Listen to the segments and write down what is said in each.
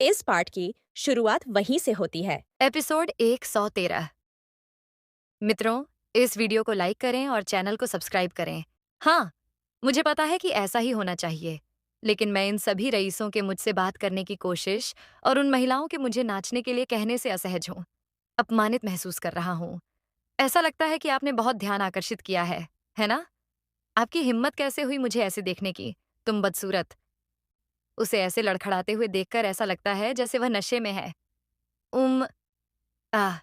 इस पाठ की शुरुआत वहीं से होती है। एपिसोड 113। मित्रों, इस वीडियो को लाइक करें और चैनल को सब्सक्राइब करें। हाँ, मुझे पता है कि ऐसा ही होना चाहिए, लेकिन मैं इन सभी रईसों के मुझसे बात करने की कोशिश और उन महिलाओं के मुझे नाचने के लिए कहने से असहज हूँ। अपमानित महसूस कर रहा हूँ। ऐसा लगता है कि आपने बहुत ध्यान आकर्षित किया है ना? आपकी हिम्मत कैसे हुई मुझे ऐसे देखने की? तुम बदसूरत। उसे ऐसे लड़खड़ाते हुए देखकर ऐसा लगता है जैसे वह नशे में है। उम, आह!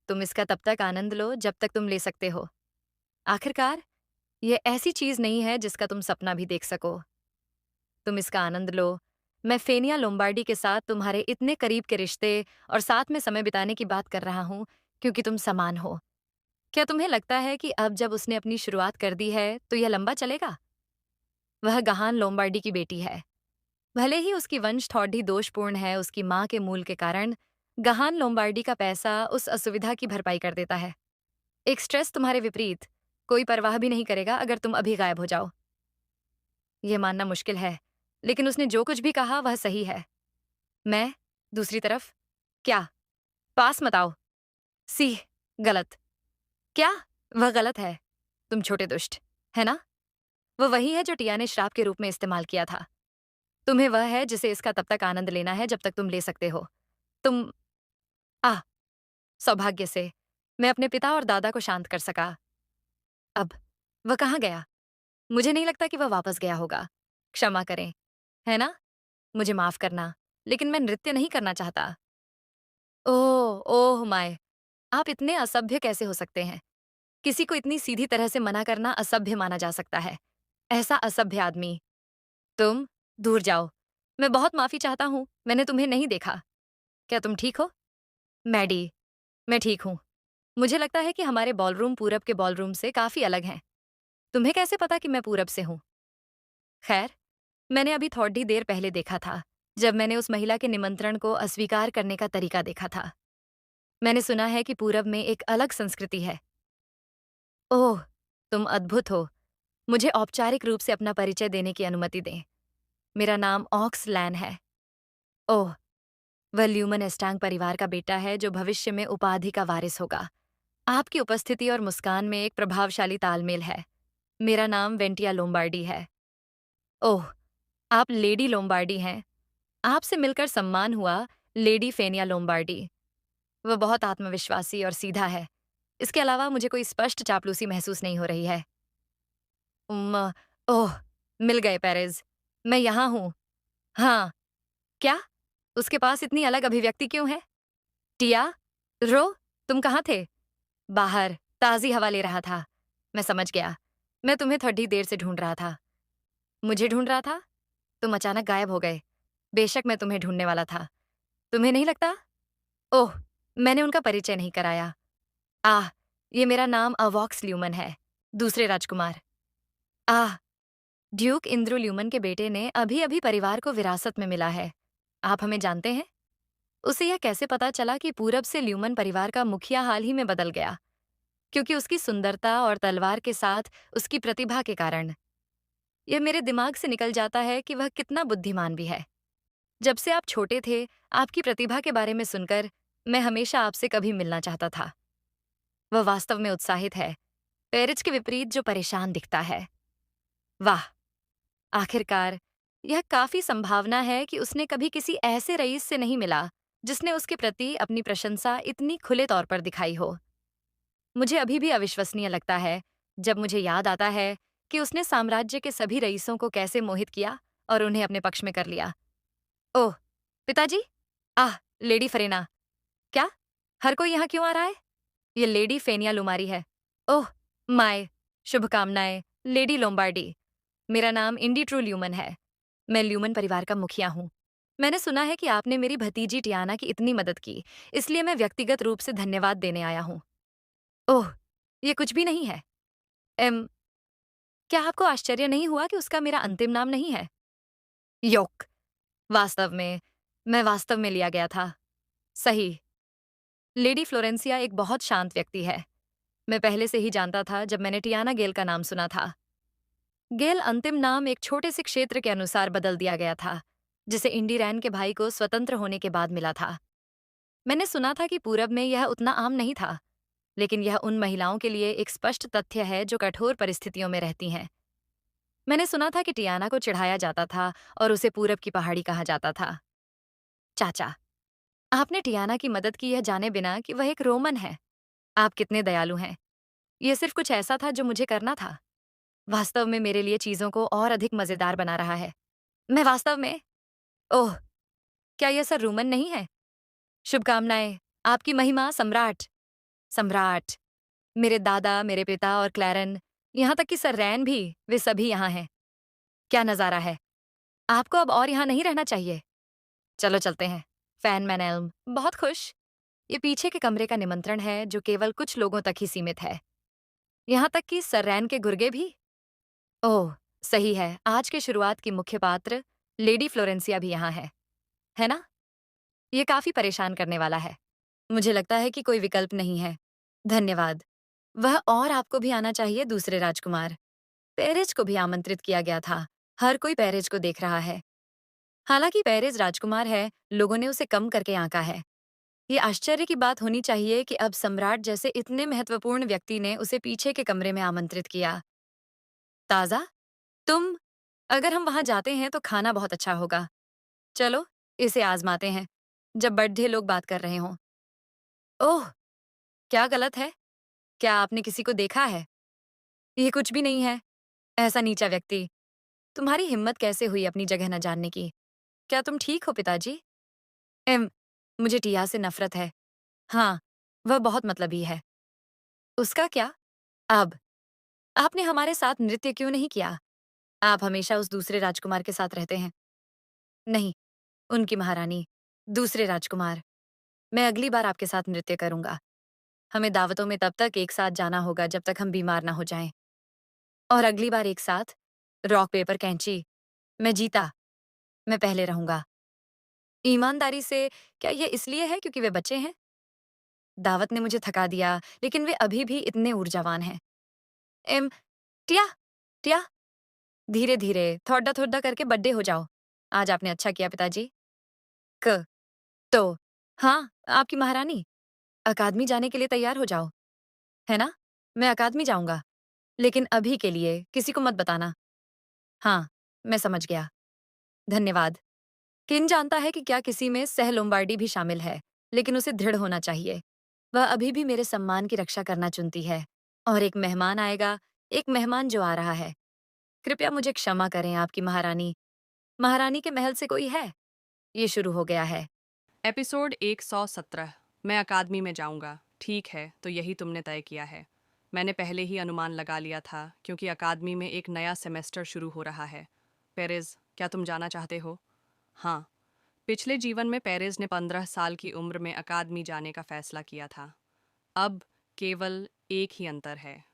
तुम इसका तब तक आनंद लो जब तक तुम ले सकते हो। आखिरकार, ये ऐसी चीज नहीं है जिसका तुम सपना भी देख सको। तुम इसका आनंद लो। मैं फेनिया लोम्बार्डी के साथ तुम्हारे इतने करीब के रिश्ते और साथ में समय बिताने की बात कर रहा हूँ क्योंकि तुम समान हो। क्या तुम्हें लगता है कि अब जब उसने अपनी शुरुआत कर दी है तो यह लंबा चलेगा? वह गहान लोम्बार्डी की बेटी है। भले ही उसकी वंश थोड़ी दोषपूर्ण है, उसकी माँ के मूल के कारण गहान लोम्बार्डी का पैसा उस असुविधा की भरपाई कर देता है। एक स्ट्रेस तुम्हारे विपरीत, कोई परवाह भी नहीं करेगा अगर तुम अभी गायब हो जाओ। ये मानना मुश्किल है, लेकिन उसने जो कुछ भी कहा वह सही है। मैं, दूसरी तरफ, क्या? पास मत आओ। सी, गलत। क्या? वह गलत है। तुम छोटे दुष्ट, है ना? वह वही है जो टिया ने श्राप के रूप में इस्तेमाल किया था। तुम्हें वह है जिसे इसका तब तक आनंद लेना है जब तक तुम ले सकते हो। तुम आह! सौभाग्य से, मैं अपने पिता और दादा को शांत कर सका। अब, वह कहाँ गया? मुझे नहीं लगता कि वह वापस गया होगा। क्षमा करें, है ना? मुझे माफ करना, लेकिन मैं नृत्य नहीं करना चाहता। ओह! Oh my! आप इतने असभ्य कैसे हो सकते हैं? किसी को इतनी सीधी तरह से मना करना असभ्य माना जा सकता है। ऐसा असभ्य आदमी। तुम, दूर जाओ। मैं बहुत माफी चाहता हूँ, मैंने तुम्हें नहीं देखा। क्या तुम ठीक हो? मैडी, मैं ठीक हूँ। मुझे लगता है कि हमारे बॉलरूम पूरब के बॉलरूम से काफी अलग हैं। तुम्हें कैसे पता कि मैं पूरब से हूँ? खैर, मैंने अभी थोड़ी देर पहले देखा था, जब मैंने उस महिला के निमंत्रण को अस्वीकार करने का तरीका देखा था। मैंने सुना है कि पूरब में एक अलग संस्कृति है। ओह! तुम अद्भुत हो। मुझे औपचारिक रूप से अपना परिचय देने की अनुमति दें। मेरा नाम ऑक्स लैन है। ओह! वह ल्यूमन एस्टांग परिवार का बेटा है जो भविष्य में उपाधि का वारिस होगा। आपकी उपस्थिति और मुस्कान में एक प्रभावशाली तालमेल है। मेरा नाम वेंटिया लोम्बार्डी है। ओह! आप लेडी लोम्बार्डी हैं। आपसे मिलकर सम्मान हुआ, लेडी फेनिया लोम्बार्डी। वह बहुत आत्मविश्वासी और सीधा है। इसके अलावा मुझे कोई स्पष्ट चापलूसी महसूस नहीं हो रही है। ओह! मिल गए पेरेज़। मैं यहाँ हूँ। हाँ, क्या? उसके पास इतनी अलग अभिव्यक्ति क्यों है? टिया? रो? तुम कहाँ थे? बाहर, ताज़ी हवा ले रहा था। मैं समझ गया। मैं तुम्हें थोड़ी देर से ढूँढ रहा था। मुझे ढूँढ रहा था? तुम अचानक गायब हो गए। बेशक मैं तुम्हें ढूँढने वाला था। तुम्हें नहीं लगता? ओह! मैंने उनका परिचय नहीं कराया। आह! ये मेरा नाम अवॉक्स ल्यूमन है, दूसरे राजकुमार। आह! ड्यूक इंद्रू ल्यूमन के बेटे ने अभी-अभी परिवार को विरासत में मिला है। आप हमें जानते हैं? उसे यह कैसे पता चला कि पूरब से ल्यूमन परिवार का मुखिया हाल ही में बदल गया? क्योंकि उसकी सुंदरता और तलवार के साथ उसकी प्रतिभा के कारण। यह मेरे दिमाग से निकल जाता है कि वह कितना बुद्धिमान भी है। जब से आप छोटे थे, आपकी प्रतिभा के बारे में सुनकर मैं हमेशा आपसे कभी मिलना चाहता था। वह वास्तव में उत्साहित है, पेरिज के विपरीत जो परेशान दिखता है। वाह! आखिरकार, यह काफी संभावना है कि उसने कभी किसी ऐसे रईस से नहीं मिला, जिसने उसके प्रति अपनी प्रशंसा इतनी खुले तौर पर दिखाई हो। मुझे अभी भी अविश्वसनीय लगता है, जब मुझे याद आता है कि उसने साम्राज्य के सभी रईसों को कैसे मोहित किया और उन्हें अपने पक्ष में कर लिया। ओह! पिताजी? आह! लेडी फरेना। क्या? हर कोई यहाँ क्यों आ रहा है? ये लेडी फेनिया लुमारी है। ओह! माय! शुभकामनाएँ, लेडी लोम्बार्डी। मेरा नाम इंडी ट्रू ल्यूमन है। मैं ल्यूमन परिवार का मुखिया हूँ। मैंने सुना है कि आपने मेरी भतीजी टियाना की इतनी मदद की, इसलिए मैं व्यक्तिगत रूप से धन्यवाद देने आया हूँ। ओह! ये कुछ भी नहीं है। एम क्या आपको आश्चर्य नहीं हुआ कि उसका मेरा अंतिम नाम नहीं है? योक! वास्तव में, मैं वास्तव में लिया गया था। सही। लेडी फ्लोरेंसिया एक बहुत शांत व्यक्ति है। मैं पहले से ही जानता था जब मैंने टियाना गेल का नाम सुना था। गेल अंतिम नाम एक छोटे से क्षेत्र के अनुसार बदल दिया गया था, जिसे इंडी रैन के भाई को स्वतंत्र होने के बाद मिला था। मैंने सुना था कि पूरब में यह उतना आम नहीं था, लेकिन यह उन महिलाओं के लिए एक स्पष्ट तथ्य है जो कठोर परिस्थितियों में रहती हैं। मैंने सुना था कि टियाना को चिढ़ाया जाता था और उसे पूरब की पहाड़ी कहा जाता था। चाचा, आपने टियाना की मदद की यह जाने बिना कि वह एक रोमन है। आप कितने दयालु हैं। यह सिर्फ कुछ ऐसा था जो मुझे करना था। वास्तव में मेरे लिए चीजों को और अधिक मजेदार बना रहा है। मैं वास्तव में ओह, क्या यह सर रोमन नहीं है? शुभकामनाएं। आपकी महिमा सम्राट। सम्राट। मेरे दादा, मेरे पिता और क्लैरन, यहाँ तक कि सर रैन भी, वे सभी यहाँ हैं। क्या नजारा है। आपको अब और यहाँ नहीं रहना चाहिए। चलो चलते हैं। फैन मैनेल्म बहुत खुश। ये पीछे के कमरे का निमंत्रण है जो केवल कुछ लोगों तक ही सीमित है। यहाँ तक कि सर रैन के गुर्गे भी। ओह, सही है। आज के शुरुआत की मुख्य पात्र लेडी फ्लोरेंसिया भी यहाँ है ना? ये काफी परेशान करने वाला है। मुझे लगता है कि कोई विकल्प नहीं है। धन्यवाद। वह और आपको भी आना चाहिए दूसरे राजकुमार। पेरेज को भी आमंत्रित किया गया था। हर कोई पेरेज को देख रहा है। हालांकि पेरेज राजकुमार है, लोगों ने उसे कम करके आंका है। ये आश्चर्य की बात होनी चाहिए कि अब सम्राट जैसे इतने महत्वपूर्ण व्यक्ति ने उसे पीछे के कमरे में आमंत्रित किया। ताजा? तुम? अगर हम वहां जाते हैं तो खाना बहुत अच्छा होगा। चलो, इसे आजमाते हैं, जब बड़े लोग बात कर रहे हों। ओह, क्या गलत है? क्या आपने किसी को देखा है? ये कुछ भी नहीं है। ऐसा नीचा व्यक्ति। तुम्हारी हिम्मत कैसे हुई अपनी जगह न जानने की? क्या तुम ठीक हो पिताजी? एम, मुझे टिया से नफरत है। हाँ, वह बहुत मतलबी है। उसका क्या? अब, आपने हमारे साथ नृत्य क्यों नहीं किया? आप हमेशा उस दूसरे राजकुमार के साथ रहते हैं। नहीं, उनकी महारानी, दूसरे राजकुमार। मैं अगली बार आपके साथ नृत्य करूंगा। हमें दावतों में तब तक एक साथ जाना होगा जब तक हम बीमार ना हो जाएं। और अगली बार एक साथ, रॉक पेपर कैंची। मैं जीता। मैं पहले रहूंगा। ईमानदारी से, क्या यह इसलिए है क्योंकि वे बच्चे हैं? दावत ने मुझे थका दिया, लेकिन वे अभी भी इतने ऊर्जावान हैं। एम, टिया, टिया, धीरे धीरे, थोड़ा थोड़ा करके बड्डे हो जाओ। आज आपने अच्छा किया पिताजी। क तो हाँ, आपकी महारानी। अकादमी जाने के लिए तैयार हो जाओ, है ना? मैं अकादमी जाऊंगा, लेकिन अभी के लिए किसी को मत बताना। हाँ, मैं समझ गया। धन्यवाद। किन जानता है कि क्या किसी में सह लोम्बार्डी भी शामिल है, लेकिन उसे दृढ़ होना चाहिए। वह अभी भी मेरे सम्मान की रक्षा करना चुनती है। और एक मेहमान आएगा, एक मेहमान जो आ रहा है। कृपया मुझे क्षमा करें आपकी महारानी। महारानी के महल से कोई है? ये शुरू हो गया है। एपिसोड 117। मैं अकादमी में जाऊंगा। ठीक है, तो यही तुमने तय किया है। मैंने पहले ही अनुमान लगा लिया था क्योंकि अकादमी में एक नया सेमेस्टर शुरू हो रहा है। पेरेज, क्या तुम जाना चाहते हो? हाँ। पिछले जीवन में पेरेज ने 15 साल की उम्र में अकादमी जाने का फैसला किया था। अब केवल एक ही अंतर है।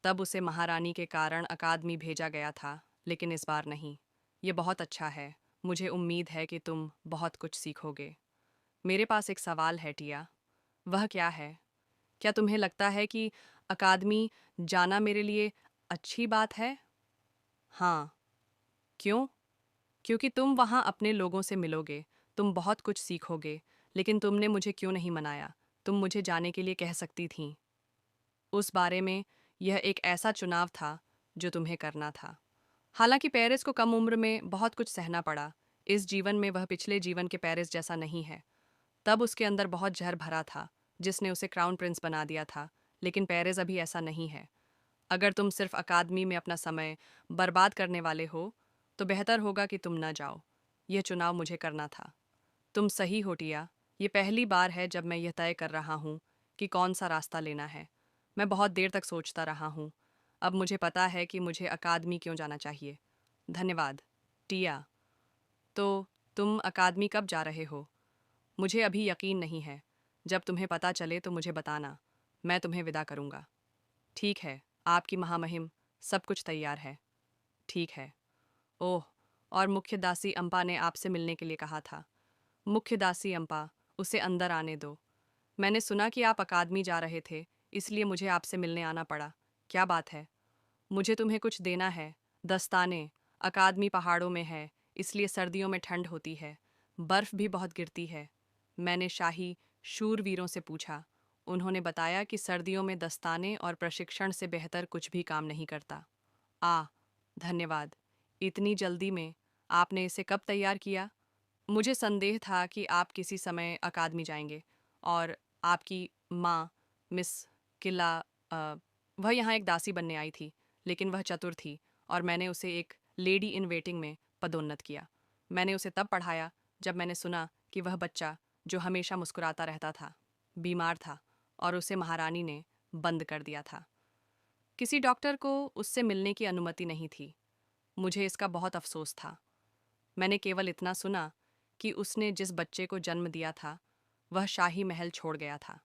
तब उसे महारानी के कारण अकादमी भेजा गया था, लेकिन इस बार नहीं। ये बहुत अच्छा है। मुझे उम्मीद है कि तुम बहुत कुछ सीखोगे। मेरे पास एक सवाल है टिया। वह क्या है? क्या तुम्हें लगता है कि अकादमी जाना मेरे लिए अच्छी बात है? हाँ। क्यों? क्योंकि तुम वहाँ अपने लोगों से मिलोगे, तुम बहुत कुछ सीखोगे। लेकिन तुमने मुझे क्यों नहीं मनाया? तुम मुझे जाने के लिए कह सकती थीं। उस बारे में, यह एक ऐसा चुनाव था जो तुम्हें करना था। हालांकि पेरिस को कम उम्र में बहुत कुछ सहना पड़ा। इस जीवन में वह पिछले जीवन के पेरिस जैसा नहीं है। तब उसके अंदर बहुत जहर भरा था, जिसने उसे क्राउन प्रिंस बना दिया था। लेकिन पेरेज अभी ऐसा नहीं है। अगर तुम सिर्फ अकादमी में अपना समय बर्बाद करने वाले हो, तो बेहतर होगा कि तुम न जाओ। यह चुनाव मुझे करना था। तुम सही हो टिया। ये पहली बार है जब मैं यह तय कर रहा हूँ कि कौन सा रास्ता लेना है। मैं बहुत देर तक सोचता रहा हूँ। अब मुझे पता है कि मुझे अकादमी क्यों जाना चाहिए। धन्यवाद टिया। तो तुम अकादमी कब जा रहे हो? मुझे अभी यकीन नहीं है। जब तुम्हें पता चले तो मुझे बताना। मैं तुम्हें विदा करूंगा। ठीक है, आपकी महामहिम, सब कुछ तैयार है। ठीक है। ओह, और मुख्य दासी अम्पा ने आपसे मिलने के लिए कहा था। मुख्य दासी अम्पा, उसे अंदर आने दो। मैंने सुना कि आप अकादमी जा रहे थे, इसलिए मुझे आपसे मिलने आना पड़ा। क्या बात है? मुझे तुम्हें कुछ देना है। दस्ताने। अकादमी पहाड़ों में है, इसलिए सर्दियों में ठंड होती है, बर्फ भी बहुत गिरती है। मैंने शाही शूरवीरों से पूछा। उन्होंने बताया कि सर्दियों में दस्ताने और प्रशिक्षण से बेहतर कुछ भी काम नहीं करता। धन्यवाद। इतनी जल्दी में आपने इसे कब तैयार किया? मुझे संदेह था कि आप किसी समय अकादमी जाएंगे और आपकी माँ, मिस किला, अ, वह यहाँ एक दासी बनने आई थी, लेकिन वह चतुर थी और मैंने उसे एक लेडी इन वेटिंग में पदोन्नत किया। मैंने उसे तब पढ़ाया जब मैंने सुना कि वह बच्चा, जो हमेशा मुस्कुराता रहता था, बीमार था और उसे महारानी ने बंद कर दिया था। किसी डॉक्टर को उससे मिलने की अनुमति नहीं थी। मुझे इसका बहुत अफसोस था। मैंने केवल इतना सुना कि उसने जिस बच्चे को जन्म दिया था, वह शाही महल छोड़ गया था।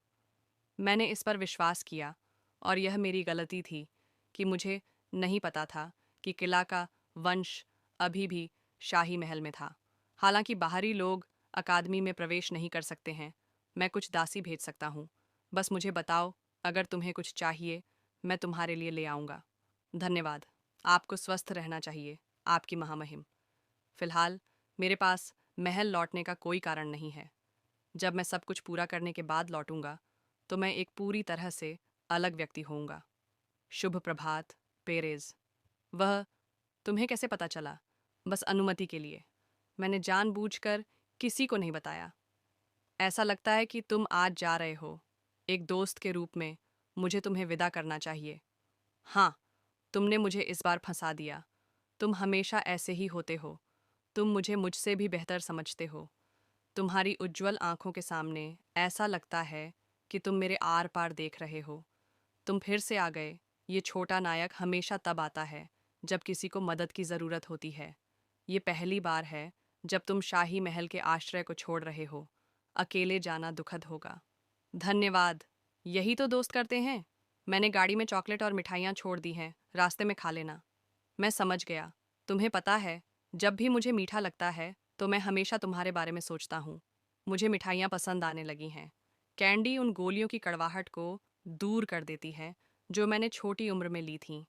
मैंने इस पर विश्वास किया और यह मेरी गलती थी कि मुझे नहीं पता था कि किला का वंश अभी भी शाही महल में था। हालांकि बाहरी लोग अकादमी में प्रवेश नहीं कर सकते हैं, मैं कुछ दासी भेज सकता हूँ। बस मुझे बताओ, अगर तुम्हें कुछ चाहिए, मैं तुम्हारे लिए ले आऊँगा। धन्यवाद। आपको स्वस्थ रहना चाहिए, आपकी महामहिम। फिलहाल मेरे पास महल लौटने का कोई कारण नहीं है। जब मैं सब कुछ पूरा करने के बाद लौटूंगा तो मैं एक पूरी तरह से अलग व्यक्ति होऊंगा। शुभ प्रभात, पेरेज। वह तुम्हें कैसे पता चला? बस अनुमति के लिए। मैंने जानबूझकर किसी को नहीं बताया। ऐसा लगता है कि तुम आज जा रहे हो। एक दोस्त के रूप में मुझे तुम्हें विदा करना चाहिए। हाँ, तुमने मुझे इस बार फंसा दिया। तुम हमेशा ऐसे ही होते हो। तुम मुझे मुझसे भी बेहतर समझते हो। तुम्हारी उज्ज्वल आंखों के सामने ऐसा लगता है कि तुम मेरे आर पार देख रहे हो। तुम फिर से आ गए। ये छोटा नायक हमेशा तब आता है जब किसी को मदद की ज़रूरत होती है। ये पहली बार है जब तुम शाही महल के आश्रय को छोड़ रहे हो। अकेले जाना दुखद होगा। धन्यवाद। यही तो दोस्त करते हैं। मैंने गाड़ी में चॉकलेट और मिठाइयाँ छोड़ दी हैं, रास्ते में खा लेना। मैं समझ गया। तुम्हें पता है, जब भी मुझे मीठा लगता है तो मैं हमेशा तुम्हारे बारे में सोचता हूँ। मुझे मिठाइयाँ पसंद आने लगी हैं। कैंडी उन गोलियों की कड़वाहट को दूर कर देती है जो मैंने छोटी उम्र में ली थीं,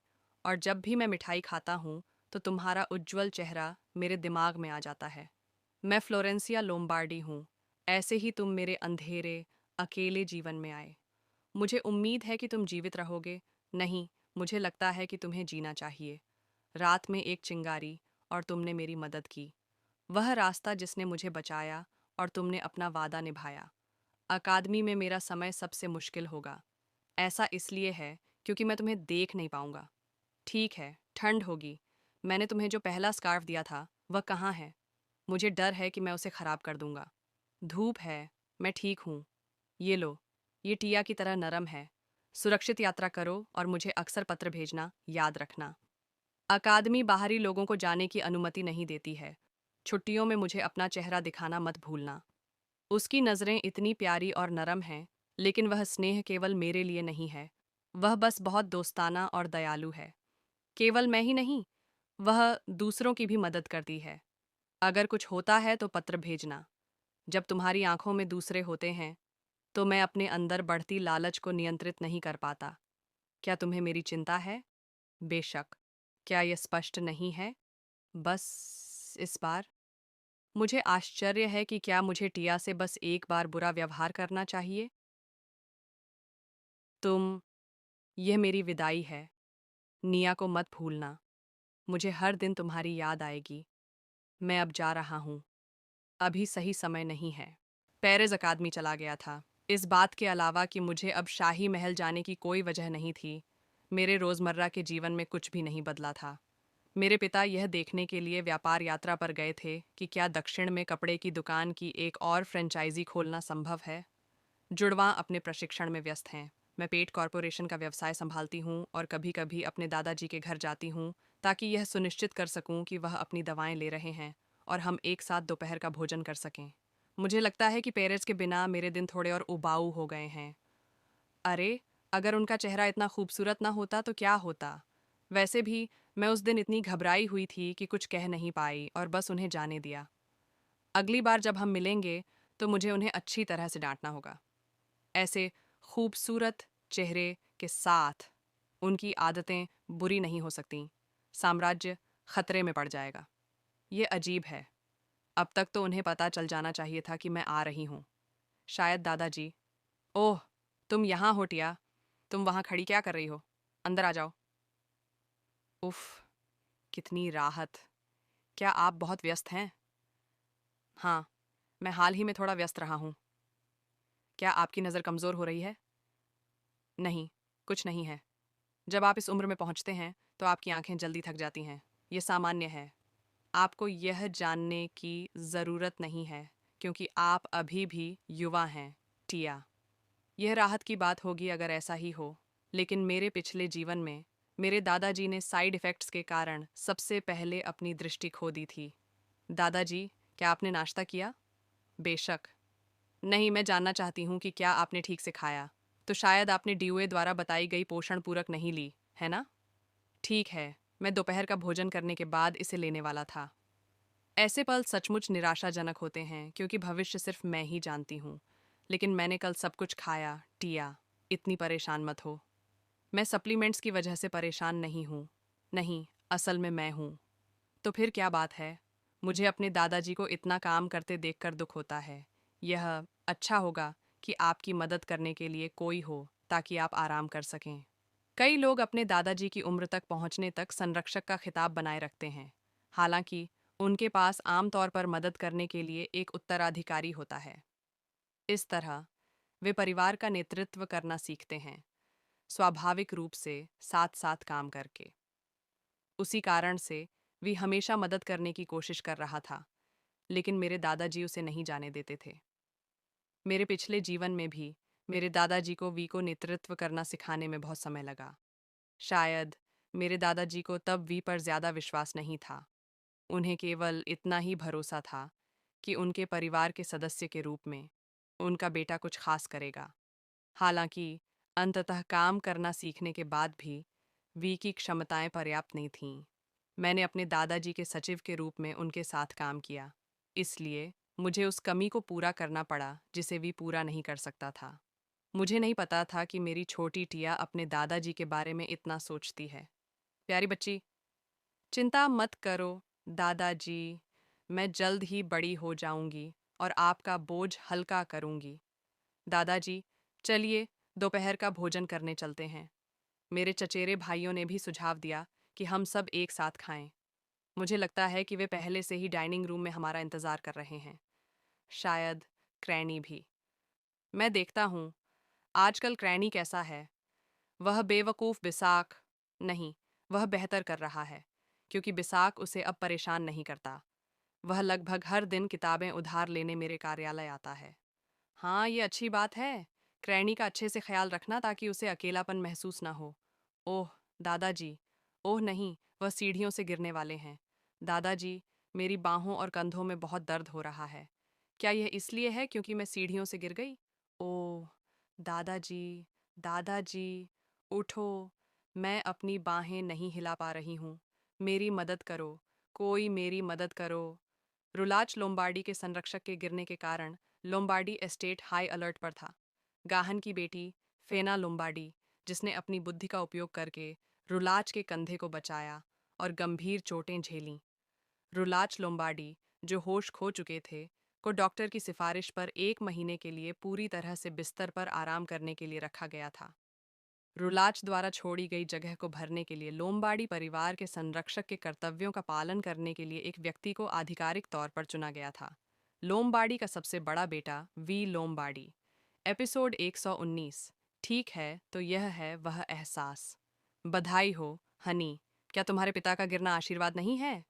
और जब भी मैं मिठाई खाता हूँ तो तुम्हारा उज्ज्वल चेहरा मेरे दिमाग में आ जाता है। मैं फ्लोरेंसिया लोम्बार्डी हूँ। ऐसे ही तुम मेरे अंधेरे, अकेले जीवन में आए। मुझे उम्मीद है कि तुम जीवित रहोगे। नहीं, मुझे लगता है कि तुम्हें जीना चाहिए। रात में एक चिंगारी और तुमने मेरी मदद की। वह रास्ता जिसने मुझे बचाया और तुमने अपना वादा निभाया। अकादमी में मेरा समय सबसे मुश्किल होगा। ऐसा इसलिए है क्योंकि मैं तुम्हें देख नहीं पाऊंगा। ठीक है, ठंड होगी। मैंने तुम्हें जो पहला स्कार्फ दिया था वह कहाँ है? मुझे डर है कि मैं उसे खराब कर दूंगा। धूप है, मैं ठीक हूँ। ये लो, ये टिया की तरह नरम है। सुरक्षित यात्रा करो और मुझे अक्सर पत्र भेजना याद रखना। अकादमी बाहरी लोगों को जाने की अनुमति नहीं देती है। छुट्टियों में मुझे अपना चेहरा दिखाना मत भूलना। उसकी नज़रें इतनी प्यारी और नरम हैं, लेकिन वह स्नेह केवल मेरे लिए नहीं है। वह बस बहुत दोस्ताना और दयालु है। केवल मैं ही नहीं, वह दूसरों की भी मदद करती है। अगर कुछ होता है तो पत्र भेजना। जब तुम्हारी आंखों में दूसरे होते हैं तो मैं अपने अंदर बढ़ती लालच को नियंत्रित नहीं कर पाता। क्या तुम्हें मेरी चिंता है? बेशक। क्या यह स्पष्ट नहीं है? बस इस बार मुझे आश्चर्य है कि क्या मुझे टिया से बस एक बार बुरा व्यवहार करना चाहिए? तुम, यह मेरी विदाई है। निया को मत भूलना। मुझे हर दिन तुम्हारी याद आएगी। मैं अब जा रहा हूँ। अभी सही समय नहीं है। पेरिस अकादमी चला गया था। इस बात के अलावा कि मुझे अब शाही महल जाने की कोई वजह नहीं थी, मेरे रोज़मर्रा के जीवन में कुछ भी नहीं बदला था। मेरे पिता यह देखने के लिए व्यापार यात्रा पर गए थे कि क्या दक्षिण में कपड़े की दुकान की एक और फ्रेंचाइजी खोलना संभव है। जुड़वां अपने प्रशिक्षण में व्यस्त हैं। मैं पेट कॉरपोरेशन का व्यवसाय संभालती हूँ और कभी कभी अपने दादाजी के घर जाती हूँ ताकि यह सुनिश्चित कर सकूँ कि वह अपनी दवाएं ले रहे हैं और हम एक साथ दोपहर का भोजन कर सकें। मुझे लगता है कि पेरेंट्स के बिना मेरे दिन थोड़े और उबाऊ हो गए हैं। अरे, अगर उनका चेहरा इतना खूबसूरत ना होता तो क्या होता? वैसे भी मैं उस दिन इतनी घबराई हुई थी कि कुछ कह नहीं पाई और बस उन्हें जाने दिया। अगली बार जब हम मिलेंगे तो मुझे उन्हें अच्छी तरह से डांटना होगा। ऐसे खूबसूरत चेहरे के साथ उनकी आदतें बुरी नहीं हो सकती। साम्राज्य खतरे में पड़ जाएगा। ये अजीब है। अब तक तो उन्हें पता चल जाना चाहिए था कि मैं आ रही हूँ। शायद दादाजी। ओह, तुम यहाँ हो टिया। तुम वहाँ खड़ी क्या कर रही हो? अंदर आ जाओ। उफ, कितनी राहत। क्या आप बहुत व्यस्त हैं? हाँ, मैं हाल ही में थोड़ा व्यस्त रहा हूँ। क्या आपकी नज़र कमज़ोर हो रही है? नहीं, कुछ नहीं है। जब आप इस उम्र में पहुँचते हैं तो आपकी आंखें जल्दी थक जाती हैं। ये सामान्य है। आपको यह जानने की ज़रूरत नहीं है क्योंकि आप अभी भी युवा हैं, टिया। यह राहत की बात होगी अगर ऐसा ही हो, लेकिन मेरे पिछले जीवन में मेरे दादाजी ने साइड इफ़ेक्ट्स के कारण सबसे पहले अपनी दृष्टि खो दी थी। दादाजी, क्या आपने नाश्ता किया? बेशक। नहीं, मैं जानना चाहती हूँ कि क्या आपने ठीक से खाया। तो शायद आपने डीओए द्वारा बताई गई पोषण पूरक नहीं ली, है ना? ठीक है, मैं दोपहर का भोजन करने के बाद इसे लेने वाला था। ऐसे पल सचमुच निराशाजनक होते हैं क्योंकि भविष्य सिर्फ मैं ही जानती हूँ। लेकिन मैंने कल सब कुछ खाया, टिया। इतनी परेशान मत हो। मैं सप्लीमेंट्स की वजह से परेशान नहीं हूँ। नहीं, असल में मैं हूँ। तो फिर क्या बात है? मुझे अपने दादाजी को इतना काम करते देखकर दुख होता है। यह अच्छा होगा कि आपकी मदद करने के लिए कोई हो ताकि आप आराम कर सकें। कई लोग अपने दादाजी की उम्र तक पहुंचने तक संरक्षक का खिताब बनाए रखते हैं। हालांकि उनके पास आमतौर पर मदद करने के लिए एक उत्तराधिकारी होता है। इस तरह वे परिवार का नेतृत्व करना सीखते हैं, स्वाभाविक रूप से साथ साथ काम करके। उसी कारण से वी हमेशा मदद करने की कोशिश कर रहा था, लेकिन मेरे दादाजी उसे नहीं जाने देते थे। मेरे पिछले जीवन में भी मेरे दादाजी को वी को नेतृत्व करना सिखाने में बहुत समय लगा। शायद मेरे दादाजी को तब वी पर ज़्यादा विश्वास नहीं था। उन्हें केवल इतना ही भरोसा था कि उनके परिवार के सदस्य के रूप में उनका बेटा कुछ खास करेगा। हालांकि अंततः काम करना सीखने के बाद भी वी की क्षमताएं पर्याप्त नहीं थीं। मैंने अपने दादाजी के सचिव के रूप में उनके साथ काम किया, इसलिए मुझे उस कमी को पूरा करना पड़ा जिसे वी पूरा नहीं कर सकता था। मुझे नहीं पता था कि मेरी छोटी टिया अपने दादाजी के बारे में इतना सोचती है। प्यारी बच्ची, चिंता मत करो दादाजी, मैं जल्द ही बड़ी हो जाऊंगी और आपका बोझ हल्का करूंगी। दादाजी, चलिए दोपहर का भोजन करने चलते हैं। मेरे चचेरे भाइयों ने भी सुझाव दिया कि हम सब एक साथ खाएं। मुझे लगता है कि वे पहले से ही डाइनिंग रूम में हमारा इंतज़ार कर रहे हैं। शायद क्रैनी भी। मैं देखता हूँ आजकल क्रैनी कैसा है। वह बेवकूफ़ बिसाक नहीं, वह बेहतर कर रहा है, क्योंकि बिसाक उसे अब परेशान नहीं करता। वह लगभग हर दिन किताबें उधार लेने मेरे कार्यालय आता है। हाँ, ये अच्छी बात है। क्रैनी का अच्छे से ख्याल रखना ताकि उसे अकेलापन महसूस ना हो। ओह, दादाजी, ओह नहीं, वह सीढ़ियों से गिरने वाले हैं। दादाजी, मेरी बाहों और कंधों में बहुत दर्द हो रहा है। क्या यह इसलिए है क्योंकि मैं सीढ़ियों से गिर गई? ओह, दादाजी, दादाजी, उठो। मैं अपनी बाहें नहीं हिला पा रही हूँ। मेरी मदद करो। कोई मेरी मदद करो। रुलाच लोम्बार्डी के संरक्षक के गिरने के कारण लोम्बार्डी एस्टेट हाई अलर्ट पर था। गाहन की बेटी फेना लोम्बार्डी, जिसने अपनी बुद्धि का उपयोग करके रुलाच के कंधे को बचाया और गंभीर चोटें झेलीं। रुलाच लोम्बार्डी, जो होश खो चुके थे, को डॉक्टर की सिफारिश पर 1 महीने के लिए पूरी तरह से बिस्तर पर आराम करने के लिए रखा गया था। रुलाच द्वारा छोड़ी गई जगह को भरने के लिए लोम्बार्डी परिवार के संरक्षक के कर्तव्यों का पालन करने के लिए एक व्यक्ति को आधिकारिक तौर पर चुना गया था। लोम्बार्डी का सबसे बड़ा बेटा वी लोम्बार्डी। एपिसोड 119। ठीक है, तो यह है वह एहसास। बधाई हो, हनी। क्या तुम्हारे पिता का गिरना आशीर्वाद नहीं है?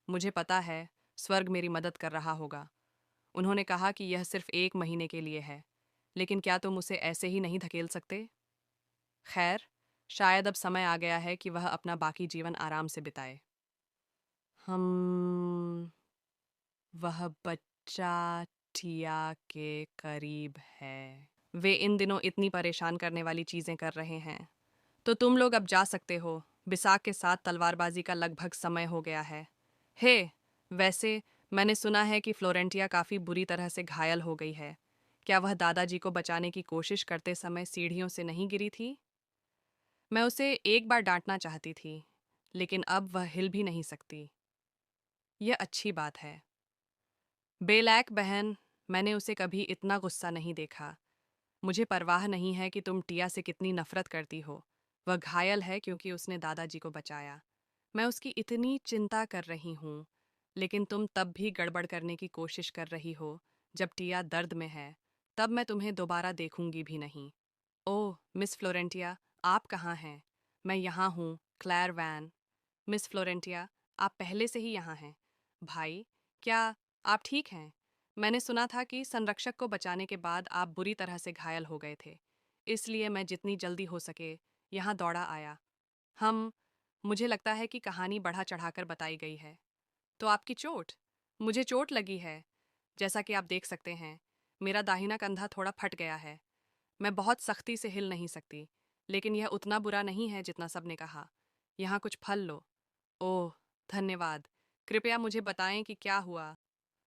मुझे पता है, स्वर्ग मेरी मदद कर रहा होगा। उन्होंने कहा कि यह सिर्फ 1 महीने के लिए है, लेकिन क्या तुम उसे ऐसे ही नहीं धकेल सकते? खैर, शायद अब समय आ गया है कि वह अपना बाकी जीवन आराम से बिताए। हम वह बच्चा टिया के करीब है। वे इन दिनों इतनी परेशान करने वाली चीजें कर रहे हैं। तो तुम लोग अब जा सकते हो। बिसाक के साथ तलवारबाजी का लगभग समय हो गया है। हे, वैसे मैंने सुना है कि फ्लोरेंटिया काफी बुरी तरह से घायल हो गई है। क्या वह दादाजी को बचाने की कोशिश करते समय सीढ़ियों से नहीं गिरी थी? मैं उसे एक बार डांटना चाहती थी, लेकिन अब वह हिल भी नहीं सकती। यह अच्छी बात है। बेलैक बहन, मैंने उसे कभी इतना गुस्सा नहीं देखा। मुझे परवाह नहीं है कि तुम टिया से कितनी नफरत करती हो। वह घायल है क्योंकि उसने दादाजी को बचाया। मैं उसकी इतनी चिंता कर रही हूँ, लेकिन तुम तब भी गड़बड़ करने की कोशिश कर रही हो। जब टिया दर्द में है, तब मैं तुम्हें दोबारा देखूंगी भी नहीं। ओह, मिस फ्लोरेंटिया, आप कहाँ हैं? मैं यहाँ हूँ, क्लैर वैन। मिस फ्लोरेंटिया, आप पहले से ही यहाँ हैं। भाई, क्या आप ठीक हैं? मैंने सुना था कि संरक्षक को बचाने के बाद आप बुरी तरह से घायल हो गए थे। इसलिए मैं जितनी जल्दी हो सके यहाँ दौड़ा आया। हम मुझे लगता है कि कहानी बढ़ा चढ़ाकर बताई गई है। तो आपकी चोट? मुझे चोट लगी है। जैसा कि आप देख सकते हैं, मेरा दाहिना कंधा थोड़ा फट गया है। मैं बहुत सख्ती से हिल नहीं सकती, लेकिन यह उतना बुरा नहीं है जितना सबने कहा। यहाँ कुछ फल लो। ओह, धन्यवाद। कृपया मुझे बताएं कि क्या हुआ।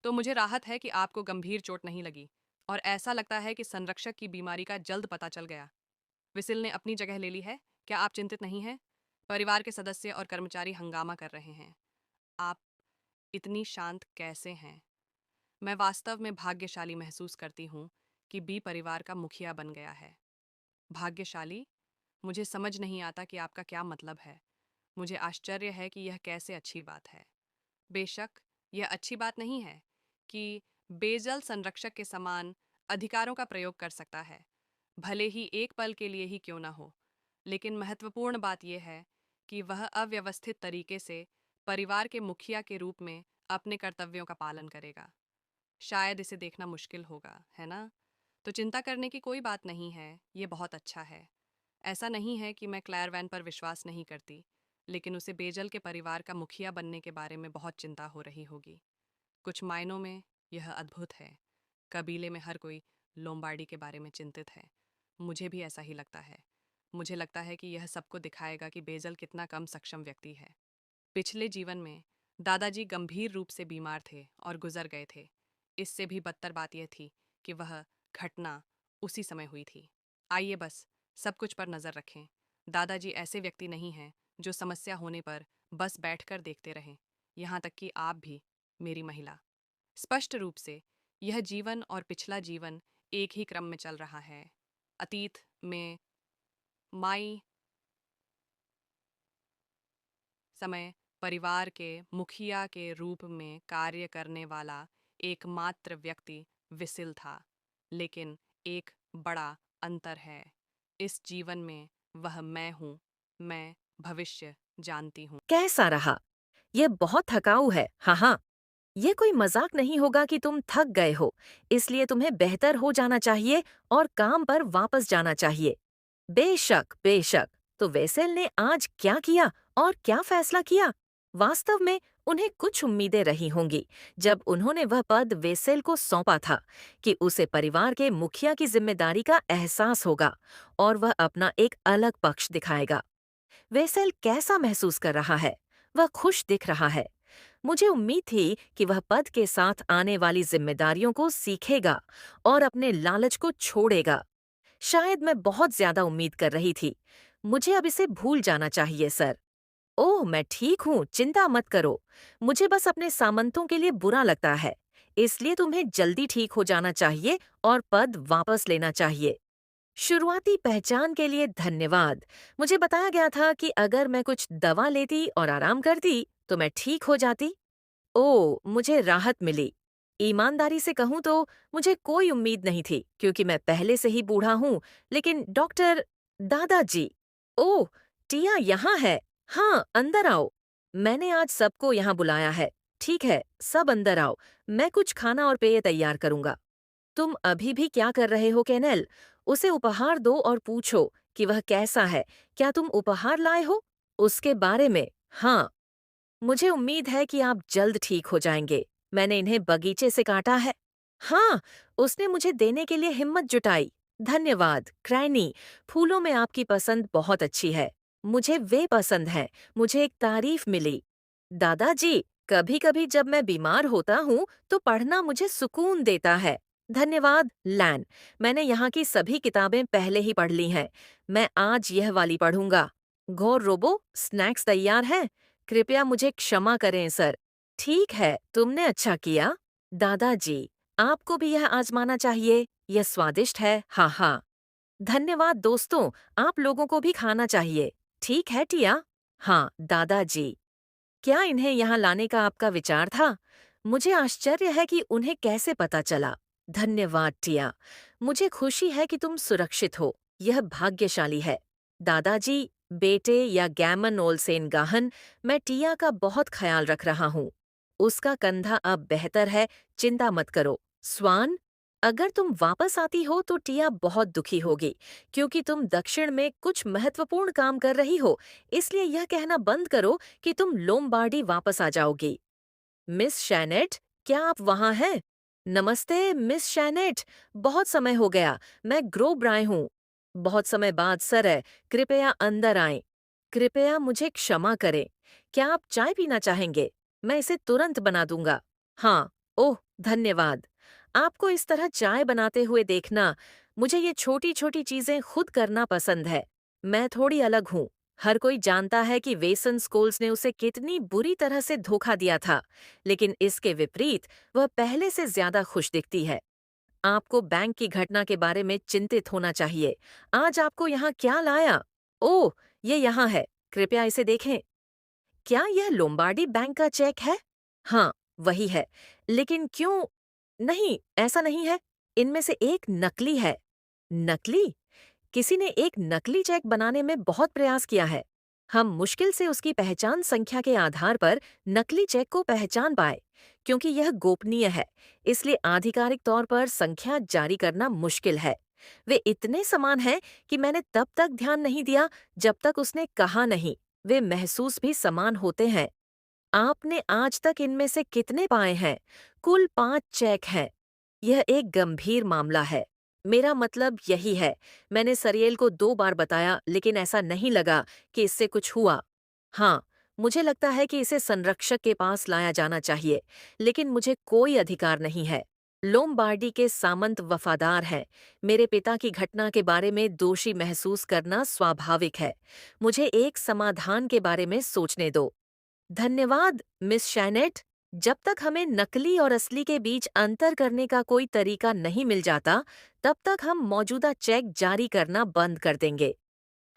तो मुझे राहत है कि आपको गंभीर चोट नहीं लगी, और ऐसा लगता है कि संरक्षक की बीमारी का जल्द पता चल गया। विसिल ने अपनी जगह ले ली है। क्या आप चिंतित नहीं हैं? परिवार के सदस्य और कर्मचारी हंगामा कर रहे हैं। आप इतनी शांत कैसे हैं? मैं वास्तव में भाग्यशाली महसूस करती हूँ कि बी परिवार का मुखिया बन गया है। भाग्यशाली? मुझे समझ नहीं आता कि आपका क्या मतलब है। मुझे आश्चर्य है कि यह कैसे अच्छी बात है। बेशक, यह अच्छी बात नहीं है कि बेजल संरक्षक के समान अधिकारों का प्रयोग कर सकता है, भले ही एक पल के लिए ही क्यों न हो। लेकिन महत्वपूर्ण बात यह है कि वह अव्यवस्थित तरीके से परिवार के मुखिया के रूप में अपने कर्तव्यों का पालन करेगा। शायद इसे देखना मुश्किल होगा, है ना? तो चिंता करने की कोई बात नहीं है, ये बहुत अच्छा है। ऐसा नहीं है कि मैं क्लैर वैन पर विश्वास नहीं करती, लेकिन उसे बेजल के परिवार का मुखिया बनने के बारे में बहुत चिंता हो रही होगी। कुछ मायनों में यह अद्भुत है। कबीले में हर कोई लोम्बार्डी के बारे में चिंतित है। मुझे भी ऐसा ही लगता है। मुझे लगता है कि यह सबको दिखाएगा कि बेजल कितना कम सक्षम व्यक्ति है। पिछले जीवन में दादाजी गंभीर रूप से बीमार थे और गुजर गए थे। इससे भी बदतर बात यह थी कि वह घटना उसी समय हुई थी। आइए बस सब कुछ पर नज़र रखें। दादाजी ऐसे व्यक्ति नहीं हैं जो समस्या होने पर बस बैठकर देखते रहें, यहाँ तक कि आप भी, मेरी महिला। स्पष्ट रूप से यह जीवन और पिछला जीवन एक ही क्रम में चल रहा है। अतीत में माई समय परिवार के मुखिया के रूप में कार्य करने वाला एकमात्र व्यक्ति विसिल था, लेकिन एक बड़ा अंतर है। इस जीवन में वह मैं हूँ। मैं भविष्य जानती हूँ। कैसा रहा? ये बहुत थकाऊ है। हाँ हाँ, ये कोई मजाक नहीं होगा कि तुम थक गए हो, इसलिए तुम्हें बेहतर हो जाना चाहिए और काम पर वापस जाना चाहिए। बेशक बेशक। तो वेसेल ने आज क्या किया और क्या फैसला किया? वास्तव में उन्हें कुछ उम्मीदें रही होंगी जब उन्होंने वह पद वेसेल को सौंपा था कि उसे परिवार के मुखिया की जिम्मेदारी का एहसास होगा और वह अपना एक अलग पक्ष दिखाएगा। वेसेल कैसा महसूस कर रहा है? वह खुश दिख रहा है। मुझे उम्मीद थी कि वह पद के साथ आने वाली जिम्मेदारियों को सीखेगा और अपने लालच को छोड़ेगा। शायद मैं बहुत ज्यादा उम्मीद कर रही थी। मुझे अब इसे भूल जाना चाहिए, सर। ओह, मैं ठीक हूँ, चिंता मत करो। मुझे बस अपने सामंतों के लिए बुरा लगता है, इसलिए तुम्हें जल्दी ठीक हो जाना चाहिए और पद वापस लेना चाहिए। शुरुआती पहचान के लिए धन्यवाद। मुझे बताया गया था कि अगर मैं कुछ दवा लेती और आराम करती तो मैं ठीक हो जाती। ओह, मुझे राहत मिली। ईमानदारी से कहूँ तो मुझे कोई उम्मीद नहीं थी क्योंकि मैं पहले से ही बूढ़ा हूँ, लेकिन डॉक्टर दादाजी। ओह, टिया यहाँ है। हाँ, अंदर आओ। मैंने आज सबको यहाँ बुलाया है। ठीक है, सब अंदर आओ। मैं कुछ खाना और पेय तैयार करूँगा। तुम अभी भी क्या कर रहे हो, केनेल? उसे उपहार दो और पूछो कि वह कैसा है। क्या तुम उपहार लाए हो? उसके बारे में। हाँ, मुझे उम्मीद है कि आप जल्द ठीक हो जाएंगे। मैंने इन्हें बगीचे से काटा है। हाँ, उसने मुझे देने के लिए हिम्मत जुटाई। धन्यवाद, क्रैनी। फूलों में आपकी पसंद बहुत अच्छी है। मुझे वे पसंद हैं। मुझे एक तारीफ मिली। दादाजी, कभी-कभी जब मैं बीमार होता हूँ तो पढ़ना मुझे सुकून देता है। धन्यवाद, लैन। मैंने यहाँ की सभी किताबें पहले ही पढ़ ली हैं। मैं आज यह वाली पढ़ूंगा। घोर रोबो, स्नैक्स तैयार हैं? कृपया मुझे क्षमा करें, सर। ठीक है, तुमने अच्छा किया। दादाजी, आपको भी यह आजमाना चाहिए। यह स्वादिष्ट है, हाँ हाँ। धन्यवाद दोस्तों, आप लोगों को भी खाना चाहिए। ठीक है टिया? हाँ, दादाजी। क्या इन्हें यहाँ लाने का आपका विचार था? मुझे आश्चर्य है कि उन्हें कैसे पता चला। धन्यवाद टिया। मुझे खुशी है कि तुम सुरक्षित हो। यह भाग्यशाली है। दादाजी, बेटे या गैमन ओलसेन गाहन, मैं टिया का बहुत ख्याल रख रहा हूँ। उसका कंधा अब बेहतर है, चिंता मत करो। स्वान, अगर तुम वापस आती हो तो टिया बहुत दुखी होगी, क्योंकि तुम दक्षिण में कुछ महत्वपूर्ण काम कर रही हो, इसलिए यह कहना बंद करो कि तुम लोम्बार्डी वापस आ जाओगी। मिस शैनेट, क्या आप वहाँ हैं? नमस्ते मिस शैनेट, बहुत समय हो गया, मैं ग्रो ब्राय हूँ। बहुत समय बाद सर है, कृपया अंदर आएं। कृपया मुझे क्षमा करें। क्या आप चाय पीना चाहेंगे? मैं इसे तुरंत बना दूंगा। हाँ, ओह, धन्यवाद। आपको इस तरह चाय बनाते हुए देखना, मुझे ये छोटी छोटी चीजें खुद करना पसंद है। मैं थोड़ी अलग हूँ। हर कोई जानता है कि वेसन स्कोल्स ने उसे कितनी बुरी तरह से धोखा दिया था, लेकिन इसके विपरीत वह पहले से ज्यादा खुश दिखती है। आपको बैंक की घटना के बारे में चिंतित होना चाहिए। आज आपको यहाँ क्या लाया? ओह, ये यहाँ है। कृपया इसे देखें। क्या यह लोम्बार्डी बैंक का चेक है? हाँ, वही है। लेकिन क्यों? नहीं, ऐसा नहीं है। इनमें से एक नकली है। नकली? किसी ने एक नकली चेक बनाने में बहुत प्रयास किया है। हम मुश्किल से उसकी पहचान संख्या के आधार पर नकली चेक को पहचान पाए, क्योंकि यह गोपनीय है, इसलिए आधिकारिक तौर पर संख्या जारी करना मुश्किल है। वे इतने समान हैं कि मैंने तब तक ध्यान नहीं दिया जब तक उसने कहा नहीं। वे महसूस भी समान होते हैं। आपने आज तक इनमें से कितने पाए हैं? कुल 5 चेक हैं। यह एक गंभीर मामला है। मेरा मतलब यही है, मैंने सरियल को 2 बार बताया, लेकिन ऐसा नहीं लगा कि इससे कुछ हुआ। हाँ, मुझे लगता है कि इसे संरक्षक के पास लाया जाना चाहिए, लेकिन मुझे कोई अधिकार नहीं है। लोम्बार्डी के सामंत वफादार हैं। मेरे पिता की घटना के बारे में दोषी महसूस करना स्वाभाविक है। मुझे एक समाधान के बारे में सोचने दो। धन्यवाद, मिस शैनेट। जब तक हमें नकली और असली के बीच अंतर करने का कोई तरीका नहीं मिल जाता, तब तक हम मौजूदा चेक जारी करना बंद कर देंगे।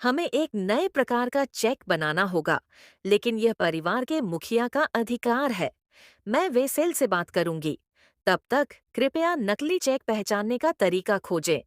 हमें एक नए प्रकार का चेक बनाना होगा, लेकिन यह परिवार के मुखिया का अधिकार है। मैं वेसेल से बात करूंगी। तब तक कृपया नकली चेक पहचानने का तरीका खोजें।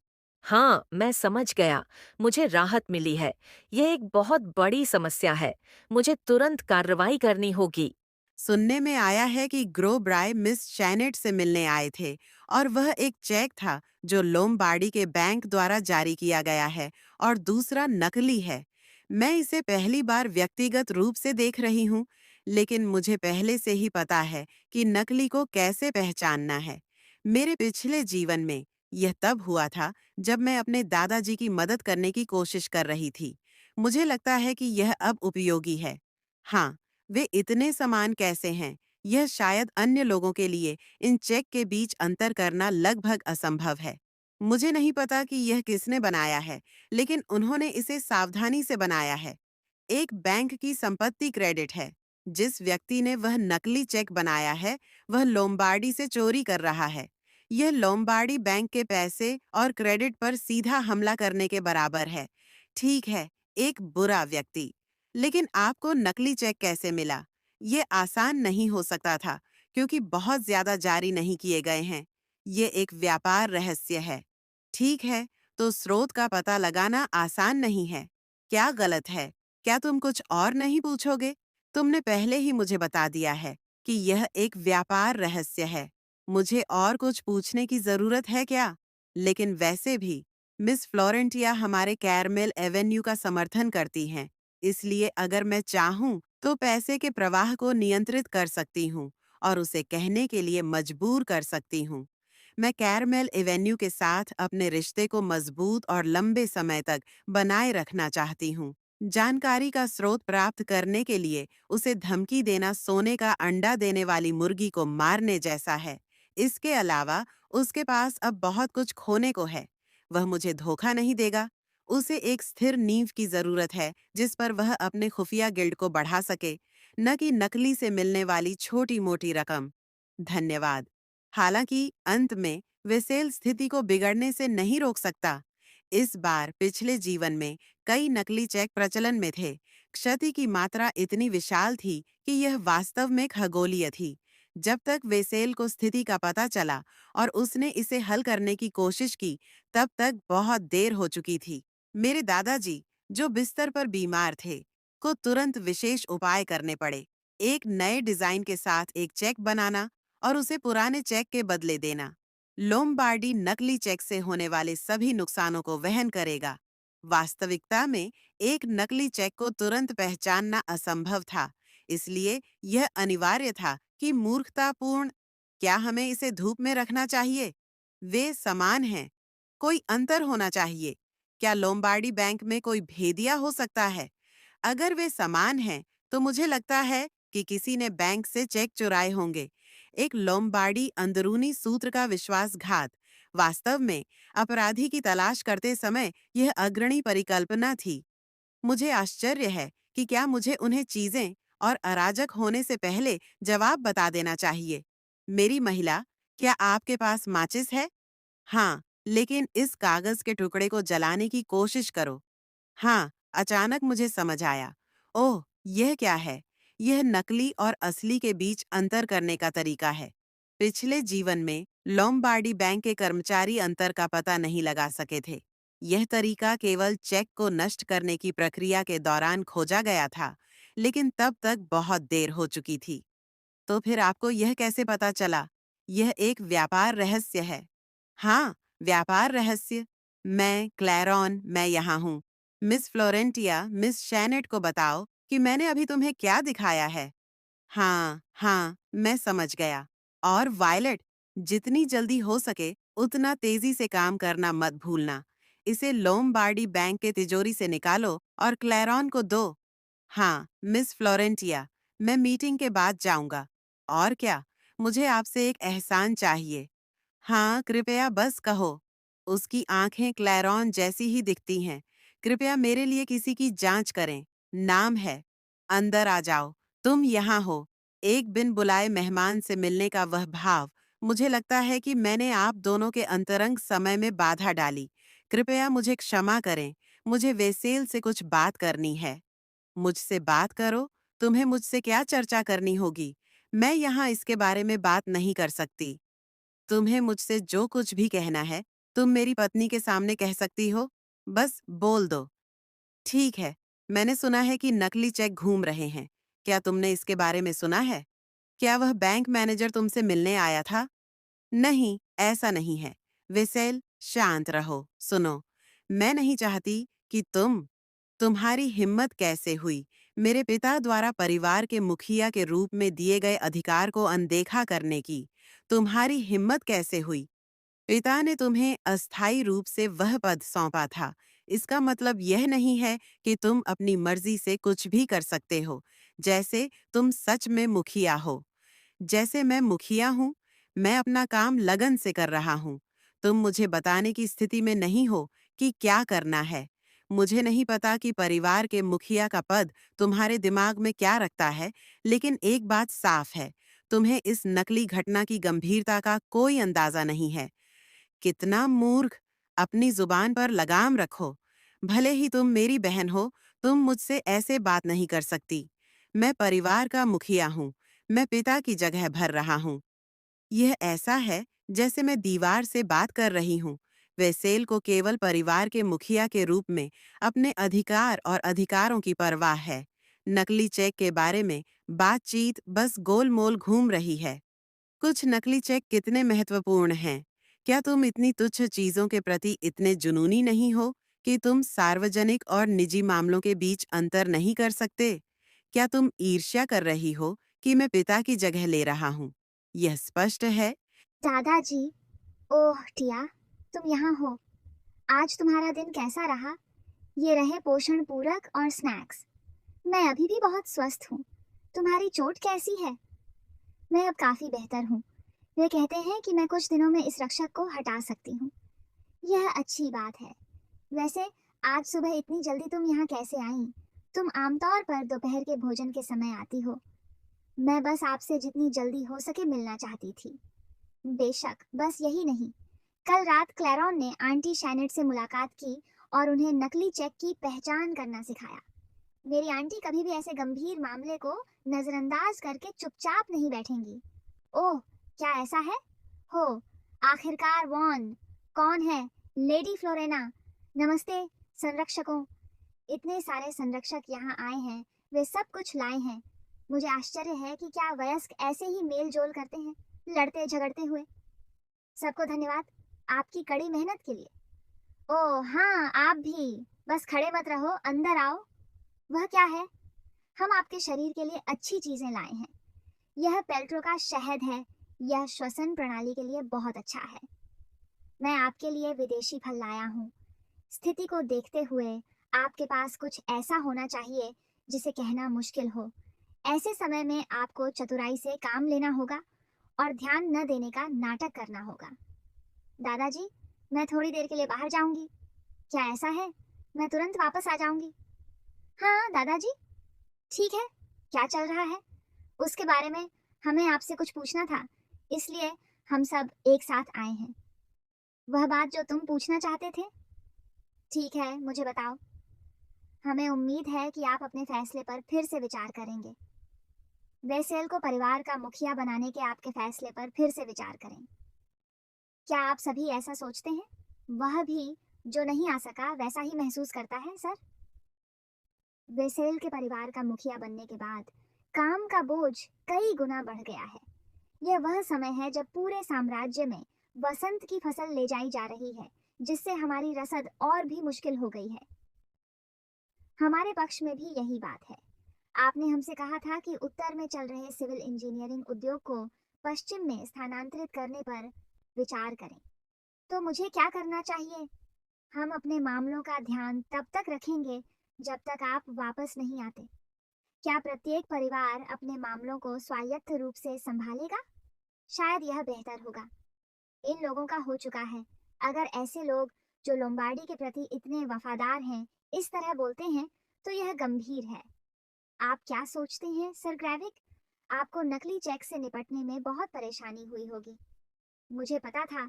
हाँ, मैं समझ गया। मुझे राहत मिली है। यह एक बहुत बड़ी समस्या है। मुझे तुरंत कार्रवाई करनी होगी। सुनने में आया है कि ग्रो ब्राय मिस शैनेट से मिलने आए थे और वह एक चेक था जो लोम्बार्डी के बैंक द्वारा जारी किया गया है और दूसरा नकली है। मैं इसे पहली बार व्यक्तिगत रूप से देख रही हूँ, लेकिन मुझे पहले से ही पता है कि नकली को कैसे पहचानना है। मेरे पिछले जीवन में यह तब हुआ था जब मैं अपने दादाजी की मदद करने की कोशिश कर रही थी। मुझे लगता है कि यह अब उपयोगी है। हाँ, वे इतने समान कैसे हैं? यह शायद अन्य लोगों के लिए इन चेक के बीच अंतर करना लगभग असंभव है। मुझे नहीं पता कि यह किसने बनाया है, लेकिन उन्होंने इसे सावधानी से बनाया है। एक बैंक की संपत्ति क्रेडिट है। जिस व्यक्ति ने वह नकली चेक बनाया है, वह लोम्बार्डी से चोरी कर रहा है। यह लोम्बार्डी बैंक के पैसे और क्रेडिट पर सीधा हमला करने के बराबर है। ठीक है, एक बुरा व्यक्ति। लेकिन आपको नकली चेक कैसे मिला? ये आसान नहीं हो सकता था, क्योंकि बहुत ज्यादा जारी नहीं किए गए हैं। ये एक व्यापार रहस्य है। ठीक है, तो स्रोत का पता लगाना आसान नहीं है। क्या गलत है? क्या तुम कुछ और नहीं पूछोगे? तुमने पहले ही मुझे बता दिया है कि यह एक व्यापार रहस्य है। मुझे और कुछ पूछने की जरूरत है क्या? लेकिन वैसे भी मिस फ्लोरेंटिया हमारे कैरमेल एवेन्यू का समर्थन करती हैं, इसलिए अगर मैं चाहूं तो पैसे के प्रवाह को नियंत्रित कर सकती हूँ और उसे कहने के लिए मजबूर कर सकती हूँ। मैं कैरमेल एवेन्यू के साथ अपने रिश्ते को मजबूत और लंबे समय तक बनाए रखना चाहती हूँ। जानकारी का स्रोत प्राप्त करने के लिए उसे धमकी देना सोने का अंडा देने वाली मुर्गी को मारने जैसा है। इसके अलावा उसके पास अब बहुत कुछ खोने को है। वह मुझे धोखा नहीं देगा। उसे एक स्थिर नींव की जरूरत है जिस पर वह अपने खुफिया गिल्ड को बढ़ा सके, न कि नकली से मिलने वाली छोटी-मोटी रकम। धन्यवाद। हालांकि अंत में वेसेल स्थिति को बिगड़ने से नहीं रोक सकता। इस बार पिछले जीवन में कई नकली चेक प्रचलन में थे। क्षति की मात्रा इतनी विशाल थी कि यह वास्तव में खगोलीय थी। जब तक वेसेल को स्थिति का पता चला और उसने इसे हल करने की कोशिश की, तब तक बहुत देर हो चुकी थी। मेरे दादाजी, जो बिस्तर पर बीमार थे, को तुरंत विशेष उपाय करने पड़े। एक नए डिजाइन के साथ एक चेक बनाना और उसे पुराने चेक के बदले देना। लोम्बार्डी नकली चेक से होने वाले सभी नुकसानों को वहन करेगा। वास्तविकता में एक नकली चेक को तुरंत पहचानना असंभव था, इसलिए यह अनिवार्य था कि मूर्खतापूर्ण। क्या हमें इसे धूप में रखना चाहिए? वे समान हैं। कोई अंतर होना चाहिए। क्या लोम्बार्डी बैंक में कोई भेदिया हो सकता है? अगर वे समान हैं, तो मुझे लगता है कि किसी ने बैंक से चेक चुराए होंगे। एक लोम्बार्डी अंदरूनी सूत्र का विश्वासघात। वास्तव में अपराधी की तलाश करते समय यह अग्रणी परिकल्पना थी। मुझे आश्चर्य है कि क्या मुझे उन्हें चीजें और अराजक होने से पहले जवाब बता देना चाहिए। मेरी महिला, क्या आपके पास माचिस है? हाँ, लेकिन इस कागज के टुकड़े को जलाने की कोशिश करो। हाँ, अचानक मुझे समझ आया। ओह, यह क्या है? यह नकली और असली के बीच अंतर करने का तरीका है। पिछले जीवन में लोम्बार्डी बैंक के कर्मचारी अंतर का पता नहीं लगा सके थे। यह तरीका केवल चेक को नष्ट करने की प्रक्रिया के दौरान खोजा गया था, लेकिन तब तक बहुत देर हो चुकी थी। तो फिर आपको यह कैसे पता चला? यह एक व्यापार रहस्य है। हाँ, व्यापार रहस्य। मैं यहाँ हूँ। मिस फ्लोरेंटिया, मिस शैनेट को बताओ कि मैंने अभी तुम्हें क्या दिखाया है। हाँ, हाँ, मैं समझ गया। और वायलेट, जितनी जल्दी हो सके उतना तेजी से काम करना मत भूलना। इसे लोम्बार्डी बैंक के तिजोरी से निकालो और क्लैरॉन को दो। हाँ, मिस फ्लोरेंटिया, मैं मीटिंग के बाद जाऊंगा। और क्या, मुझे आपसे एक एहसान चाहिए। हाँ, कृपया बस कहो। उसकी आंखें क्लैरॉन जैसी ही दिखती हैं। कृपया मेरे लिए किसी की जांच करें। नाम है। अंदर आ जाओ। तुम यहाँ हो। एक बिन बुलाए मेहमान से मिलने का वह भाव। मुझे लगता है कि मैंने आप दोनों के अंतरंग समय में बाधा डाली। कृपया मुझे क्षमा करें। मुझे वेसेल से कुछ बात करनी है। मुझसे बात करो। तुम्हें मुझसे क्या चर्चा करनी होगी? मैं यहाँ इसके बारे में बात नहीं कर सकती। तुम्हें मुझसे जो कुछ भी कहना है, तुम मेरी पत्नी के सामने कह सकती हो। बस बोल दो। ठीक है। मैंने सुना है कि नकली चेक घूम रहे हैं। क्या तुमने इसके बारे में सुना है? क्या वह बैंक मैनेजर तुमसे मिलने आया था? नहीं, ऐसा नहीं है। वेसेल, शांत रहो। सुनो, मैं नहीं चाहती कि तुम्हारी हिम्मत कैसे हुई मेरे पिता द्वारा परिवार के मुखिया के रूप में दिए गए अधिकार को अनदेखा करने की? तुम्हारी हिम्मत कैसे हुई? पिता ने तुम्हें अस्थायी रूप से वह पद सौंपा था। इसका मतलब यह नहीं है कि तुम अपनी मर्जी से कुछ भी कर सकते हो, जैसे तुम सच में मुखिया हो। जैसे मैं मुखिया हूँ, मैं अपना काम लगन से कर रहा हूँ। तुम मुझे बताने की स्थिति में नहीं हो कि क्या करना है। मुझे नहीं पता कि परिवार के मुखिया का पद तुम्हारे दिमाग में क्या रखता है, लेकिन एक बात साफ है, तुम्हें इस नकली घटना की गंभीरता का कोई अंदाजा नहीं है। कितना मूर्ख! अपनी जुबान पर लगाम रखो। भले ही तुम मेरी बहन हो, तुम मुझसे ऐसे बात नहीं कर सकती। मैं परिवार का मुखिया हूँ। मैं पिता की जगह भर रहा हूँ। यह ऐसा है जैसे मैं दीवार से बात कर रही हूँ। वेसेल को केवल परिवार के मुखिया के रूप में अपने अधिकार और अधिकारों की परवाह है। नकली चेक के बारे में बातचीत बस गोलमोल घूम रही है। कुछ नकली चेक कितने महत्वपूर्ण हैं? क्या तुम इतनी तुच्छ चीजों के प्रति इतने जुनूनी नहीं हो कि तुम सार्वजनिक और निजी मामलों के बीच अंतर नहीं कर सकते? क्या तुम ईर्ष्या कर रही हो कि मैं पिता की जगह ले रहा हूँ? यह स्पष्ट है। दादाजी, ओह टिया, तुम यहाँ हो। आज तुम्हारा दिन कैसा रहा? ये रहे पोषण पूरक और स्नैक्स। मैं अभी भी बहुत स्वस्थ हूँ। तुम्हारी चोट कैसी है? मैं अब काफी बेहतर हूँ। वे कहते हैं कि मैं कुछ दिनों में इस रक्षक को हटा सकती हूँ। यह अच्छी बात है। वैसे आज सुबह इतनी जल्दी तुम यहाँ कैसे आई? तुम आमतौर पर दोपहर के भोजन के समय आती हो। मैं बस आपसे जितनी जल्दी हो सके मिलना चाहती थी। बेशक, बस यही नहीं, कल रात क्लैरॉन ने आंटी शैनेट से मुलाकात की और उन्हें नकली चेक की पहचान करना सिखाया। मेरी आंटी कभी भी ऐसे गंभीर मामले को नजरअंदाज करके चुपचाप नहीं बैठेंगी। ओह, क्या ऐसा है? हो, आखिरकार वॉन। कौन है? लेडी फ्लोरेना। नमस्ते संरक्षकों। इतने सारे संरक्षक यहाँ आए हैं, वे सब कुछ लाए हैं। मुझे आश्चर्य है कि क्या वयस्क ऐसे ही मेल जोल करते हैं, लड़ते झगड़ते हुए। सबको धन्यवाद आपकी कड़ी मेहनत के लिए। ओह हाँ, आप भी। बस खड़े मत रहो, अंदर आओ। वह क्या है? हम आपके शरीर के लिए अच्छी चीजें लाए हैं। यह पेल्ट्रो का शहद है। यह श्वसन प्रणाली के लिए बहुत अच्छा है। मैं आपके लिए विदेशी फल लाया हूँ। स्थिति को देखते हुए आपके पास कुछ ऐसा होना चाहिए जिसे कहना मुश्किल हो। ऐसे समय में आपको चतुराई से काम लेना होगा और ध्यान न देने का नाटक करना होगा। दादाजी, मैं थोड़ी देर के लिए बाहर जाऊंगी। क्या ऐसा है? मैं तुरंत वापस आ जाऊंगी। हाँ दादाजी, ठीक है। क्या चल रहा है? उसके बारे में हमें आपसे कुछ पूछना था, इसलिए हम सब एक साथ आए हैं। वह बात जो तुम पूछना चाहते थे? ठीक है, मुझे बताओ। हमें उम्मीद है कि आप अपने फैसले पर फिर से विचार करेंगे। वेसेल को परिवार का मुखिया बनाने के आपके फैसले पर फिर से विचार करें। क्या आप सभी ऐसा सोचते हैं? वह भी जो नहीं आ सका वैसा ही महसूस करता है सर। वेसेल के परिवार का मुखिया बनने के बाद काम का बोझ कई गुना बढ़ गया है। यह वह समय है जब पूरे साम्राज्य में वसंत की फसल ले जाई जा रही है, जिससे हमारी रसद और भी मुश्किल हो गई है। हमारे पक्ष में भी यही बात है। आपने हमसे कहा था कि उत्तर में चल रहे सिविल इंजीनियरिंग उद्योग को पश्चिम में स्थानांतरित करने पर विचार करें। तो मुझे क्या करना चाहिए? हम अपने मामलों का ध्यान तब तक रखेंगे जब तक आप वापस नहीं आते। क्या प्रत्येक परिवार अपने मामलों को स्वायत्त रूप से संभालेगा? शायद यह बेहतर होगा। इन लोगों का हो चुका है। अगर ऐसे लोग जो लोम्बार्डी के प्रति इतने वफादार हैं इस तरह बोलते हैं तो यह गंभीर है। आप क्या सोचते हैं सर ग्रेविक? आपको नकली चेक से निपटने में बहुत परेशानी हुई होगी। मुझे पता था।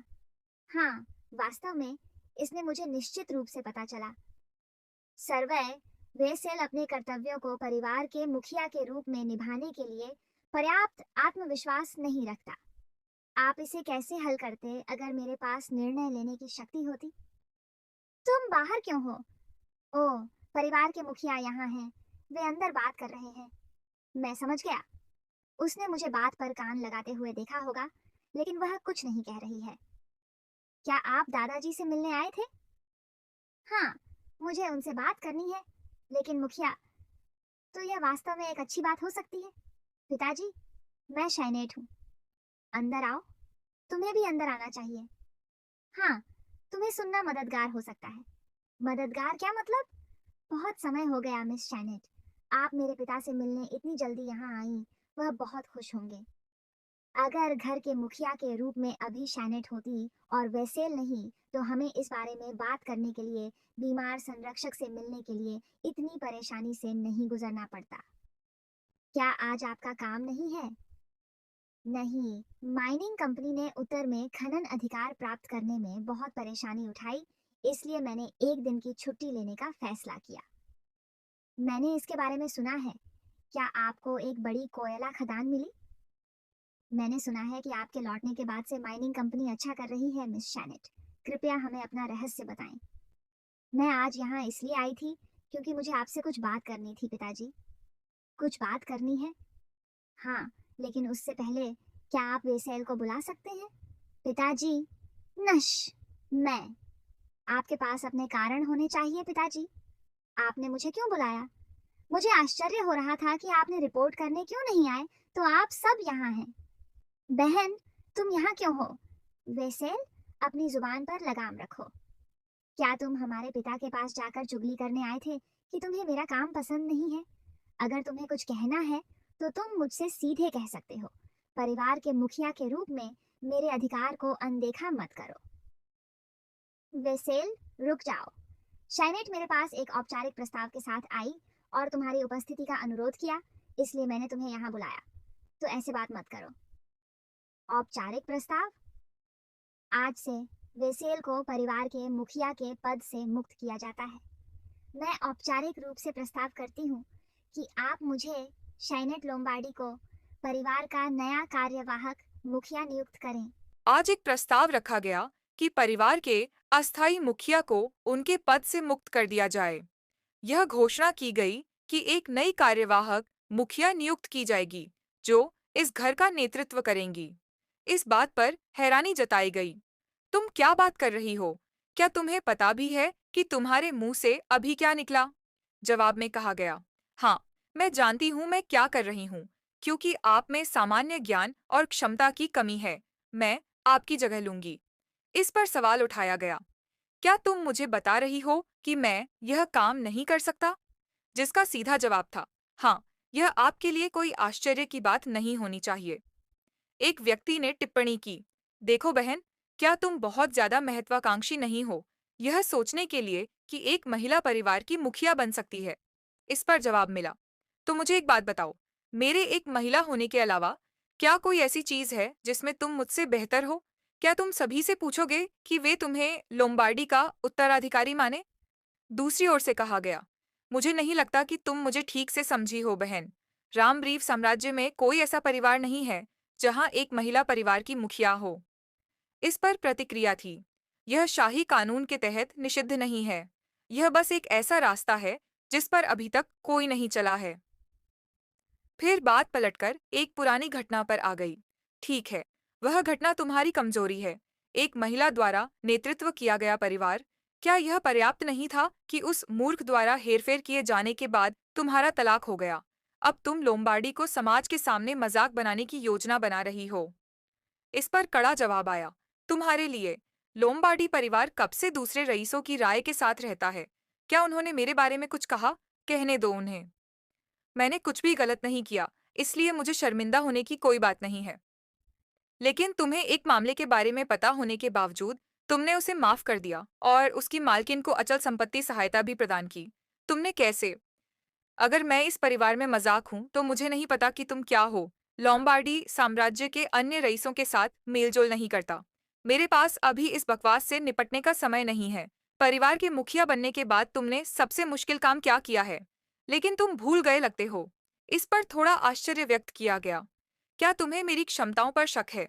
हाँ, वास्तव में इसने मुझे निश्चित रूप से पता चला। सर्वय वेसेल अपने कर्तव्यों को परिवार के मुखिया के रूप में निभाने के लिए पर्याप्त आत्मविश्वास नहीं रखता। आप इसे कैसे हल करते अगर मेरे पास निर्णय लेने की शक्ति होती? तुम बाहर क्यों हो? ओह, परिवार के मुखिया यहाँ हैं। वे अंदर बात कर रहे हैं। मैं समझ गया। उसने मुझे बात पर कान लगाते हुए देखा होगा, लेकिन वह कुछ नहीं कह रही है। क्या आप दादाजी से मिलने आए थे? हाँ, मुझे उनसे बात करनी है, लेकिन मुखिया, तो यह वास्तव में एक अच्छी बात हो सकती है। पिताजी, मैं शैनेट हूँ। अंदर आओ। तुम्हें भी अंदर आना चाहिए। हाँ, तुम्हें सुनना मददगार हो सकता है। मददगार क्या मतलब? बहुत समय हो गया मिस शैनेट। आप मेरे पिता से मिलने इतनी जल्दी यहाँ आई, वह बहुत खुश होंगे। अगर घर के मुखिया के रूप में अभी शैनेट होती और वेसेल नहीं, तो हमें इस बारे में बात करने के लिए बीमार संरक्षक से मिलने के लिए इतनी परेशानी से नहीं गुजरना पड़ता। क्या आज आपका काम नहीं है? नहीं, माइनिंग कंपनी ने उत्तर में खनन अधिकार प्राप्त करने में बहुत परेशानी उठाई, इसलिए मैंने एक दिन की छुट्टी लेने का फैसला किया। मैंने इसके बारे में सुना है। क्या आपको एक बड़ी कोयला खदान मिली? मैंने सुना है कि आपके लौटने के बाद से माइनिंग कंपनी अच्छा कर रही है मिस शैनेट। कृपया हमें अपना रहस्य बताएं। मैं आज यहाँ इसलिए आई थी क्योंकि मुझे आपसे कुछ बात करनी थी पिताजी। कुछ बात करनी है? हाँ, लेकिन उससे पहले क्या आप वेसेल को बुला सकते हैं? पिताजी, नश, मैं। आपके पास अपने कारण होने चाहिए पिताजी। आपने मुझे क्यों बुलाया? मुझे आश्चर्य हो रहा था कि आपने रिपोर्ट करने क्यों नहीं आए, तो आप सब यहाँ हैं। बहन, तुम यहाँ क्यों हो? वेसेल, अपनी जुबान पर लगाम रखो। क्या तुम हमारे पिता के पास जाकर चुगली करने आए थे कि तुम्हें मेरा काम पसंद नहीं है? अगर तुम्हें कुछ कहना है तो तुम मुझसे सीधे कह सकते हो। परिवार के मुखिया के रूप में मेरे अधिकार को अनदेखा मत करो। वेसेल, रुक जाओ। शैनेट मेरे पास एक औपचारिक प्रस्ताव के साथ आई और तुम्हारी उपस्थिति का अनुरोध किया, इसलिए मैंने तुम्हें यहाँ बुलाया। तो ऐसे बात मत करो। औपचारिक प्रस्ताव। आज से वेसेल को परिवार के मुखिया के पद से मुक्त किया जाता है। मैं औपचारिक रूप से प्रस्ताव करती हूँ कि आप मुझे शाइनेट लोम्बार्डी को परिवार का नया कार्यवाहक मुखिया नियुक्त करें। आज एक प्रस्ताव रखा गया कि परिवार के अस्थायी मुखिया को उनके पद से मुक्त कर दिया जाए। यह घोषणा की गई कि एक नई कार्यवाहक मुखिया नियुक्त की जाएगी जो इस घर का नेतृत्व करेंगी। इस बात पर हैरानी जताई गई। तुम क्या बात कर रही हो? क्या तुम्हें पता भी है कि तुम्हारे मुंह से अभी क्या निकला? जवाब में कहा गया, हाँ, मैं जानती हूँ मैं क्या कर रही हूँ, क्योंकि आप में सामान्य ज्ञान और क्षमता की कमी है। मैं आपकी जगह लूंगी। इस पर सवाल उठाया गया, क्या तुम मुझे बता रही हो कि मैं यह काम नहीं कर सकता? जिसका सीधा जवाब था, हाँ, यह आपके लिए कोई आश्चर्य की बात नहीं होनी चाहिए। एक व्यक्ति ने टिप्पणी की, देखो बहन, क्या तुम बहुत ज्यादा महत्वाकांक्षी नहीं हो यह सोचने के लिए कि एक महिला परिवार की मुखिया बन सकती है? इस पर जवाब मिला, तो मुझे एक बात बताओ, मेरे एक महिला होने के अलावा क्या कोई ऐसी चीज है जिसमें तुम मुझसे बेहतर हो? क्या तुम सभी से पूछोगे कि वे तुम्हें लोम्बार्डी का उत्तराधिकारी माने? दूसरी ओर से कहा गया, मुझे नहीं लगता कि तुम मुझे ठीक से समझी हो बहन। रामब्रीव साम्राज्य में कोई ऐसा परिवार नहीं है जहां एक महिला परिवार की मुखिया हो। इस पर प्रतिक्रिया थी, यह शाही कानून के तहत निषिद्ध नहीं है। यह बस एक ऐसा रास्ता है जिस पर अभी तक कोई नहीं चला है। फिर बात पलटकर एक पुरानी घटना पर आ गई। ठीक है, वह घटना तुम्हारी कमजोरी है। एक महिला द्वारा नेतृत्व किया गया परिवार। क्या यह पर्याप्त नहीं था कि उस मूर्ख द्वारा हेरफेर किए जाने के बाद तुम्हारा तलाक हो गया? अब तुम लोम्बार्डी को समाज के सामने मजाक बनाने की योजना बना रही हो। इस पर कड़ा जवाब आया, तुम्हारे लिए लोम्बार्डी परिवार कब से दूसरे रईसों की राय के साथ रहता है? क्या उन्होंने मेरे बारे में कुछ कहा? कहने दो उन्हें। मैंने कुछ भी गलत नहीं किया, इसलिए मुझे शर्मिंदा होने की कोई बात नहीं है। लेकिन तुम्हें एक मामले के बारे में पता होने के बावजूद तुमने उसे माफ कर दिया और उसकी मालकिन को अचल संपत्ति सहायता भी प्रदान की। तुमने कैसे? अगर मैं इस परिवार में मजाक हूं तो मुझे नहीं पता कि तुम क्या हो। लोम्बार्डी साम्राज्य के अन्य रईसों के साथ मेलजोल नहीं करता। मेरे पास अभी इस बकवास से निपटने का समय नहीं है। परिवार के मुखिया बनने के बाद तुमने सबसे मुश्किल काम क्या किया है? लेकिन तुम भूल गए लगते हो। इस पर थोड़ा आश्चर्य व्यक्त किया गया। क्या तुम्हें मेरी क्षमताओं पर शक है?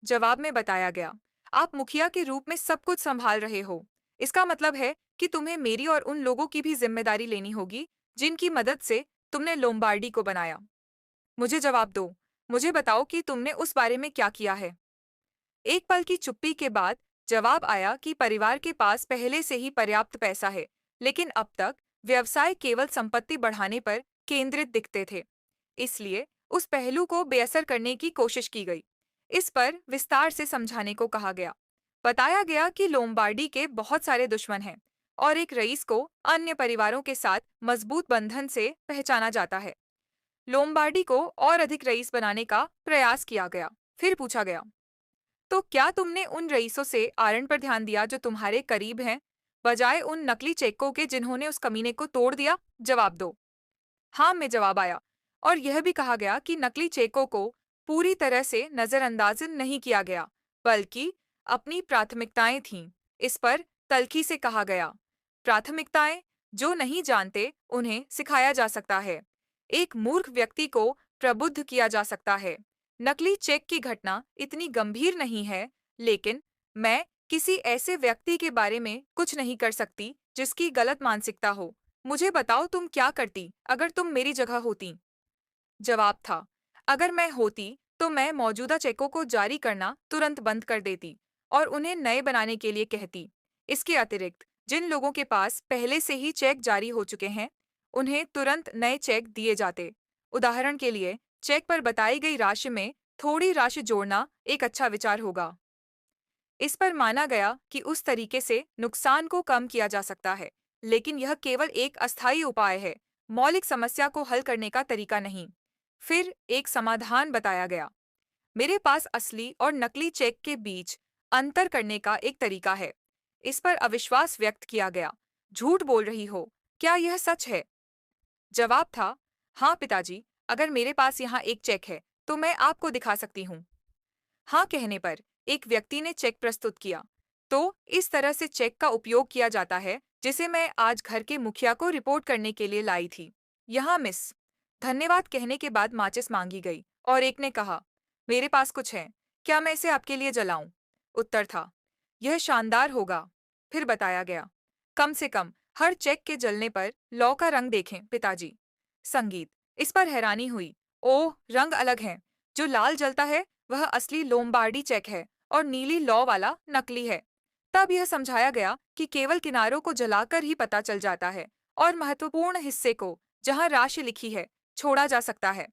जवाब में बताया गया, आप मुखिया के रूप में सब कुछ संभाल रहे हो। इसका मतलब है कि तुम्हें मेरी और उन लोगों की भी जिम्मेदारी लेनी होगी जिनकी मदद से तुमने लोम्बार्डी को बनाया। मुझे जवाब दो, मुझे बताओ कि तुमने उस बारे में क्या किया है। एक पल की चुप्पी के बाद जवाब आया कि परिवार के पास पहले से ही पर्याप्त पैसा है, लेकिन अब तक व्यवसाय केवल संपत्ति बढ़ाने पर केंद्रित दिखते थे, इसलिए उस पहलू को बेअसर करने की कोशिश की गई। इस पर विस्तार से समझाने को कहा गया। बताया गया कि लोम्बार्डी के बहुत सारे दुश्मन हैं और एक रईस को अन्य परिवारों के साथ मजबूत बंधन से पहचाना जाता है। लोम्बार्डी को और अधिक रईस बनाने का प्रयास किया गया। फिर पूछा गया, तो क्या तुमने उन रईसों से आरण पर ध्यान दिया जो तुम्हारे करीब हैं, बजाय उन नकली चेकों के जिन्होंने उस कमीने को तोड़ दिया? जवाब दो। हाँ में जवाब आया, और यह भी कहा गया कि नकली चेकों को पूरी तरह से नजरअंदाज नहीं किया गया, बल्कि अपनी प्राथमिकताएं थीं। इस पर तल्खी से कहा गया, प्राथमिकताएं जो नहीं जानते उन्हें सिखाया जा सकता है। एक मूर्ख व्यक्ति को प्रबुद्ध किया जा सकता है। नकली चेक की घटना इतनी गंभीर नहीं है, लेकिन मैं किसी ऐसे व्यक्ति के बारे में कुछ नहीं कर सकती जिसकी गलत मानसिकता हो। मुझे बताओ तुम क्या करती अगर तुम मेरी जगह होती? जवाब था, अगर मैं होती तो मैं मौजूदा चेकों को जारी करना तुरंत बंद कर देती और उन्हें नए बनाने के लिए कहती। इसके अतिरिक्त जिन लोगों के पास पहले से ही चेक जारी हो चुके हैं, उन्हें तुरंत नए चेक दिए जाते। उदाहरण के लिए, चेक पर बताई गई राशि में थोड़ी राशि जोड़ना एक अच्छा विचार होगा। इस पर माना गया कि उस तरीके से नुकसान को कम किया जा सकता है, लेकिन यह केवल एक अस्थायी उपाय है, मौलिक समस्या को हल करने का तरीका नहीं। फिर एक समाधान बताया गया। मेरे पास असली और नकली चेक के बीच अंतर करने का एक तरीका है। इस पर अविश्वास व्यक्त किया गया। झूठ बोल रही हो, क्या यह सच है? जवाब था, हाँ पिताजी, अगर मेरे पास यहाँ एक चेक है तो मैं आपको दिखा सकती हूँ। हाँ कहने पर एक व्यक्ति ने चेक प्रस्तुत किया। तो इस तरह से चेक का उपयोग किया जाता है, जिसे मैं आज घर के मुखिया को रिपोर्ट करने के लिए लाई थी। यहाँ मिस। धन्यवाद कहने के बाद माचिस मांगी गई और एक ने कहा, मेरे पास कुछ है, क्या मैं इसे आपके लिए जलाऊं? उत्तर था, यह शानदार होगा। फिर बताया गया, कम से कम हर चेक के जलने पर लौ का रंग देखें पिताजी। संगीत। इस पर हैरानी हुई। ओह, रंग अलग हैं। जो लाल जलता है वह असली लोम्बार्डी चेक है और नीली लौ वाला नकली है। तब यह समझाया गया कि केवल किनारों को जलाकर ही पता चल जाता है और महत्वपूर्ण हिस्से को, जहां राशि लिखी है, छोड़ा जा सकता है।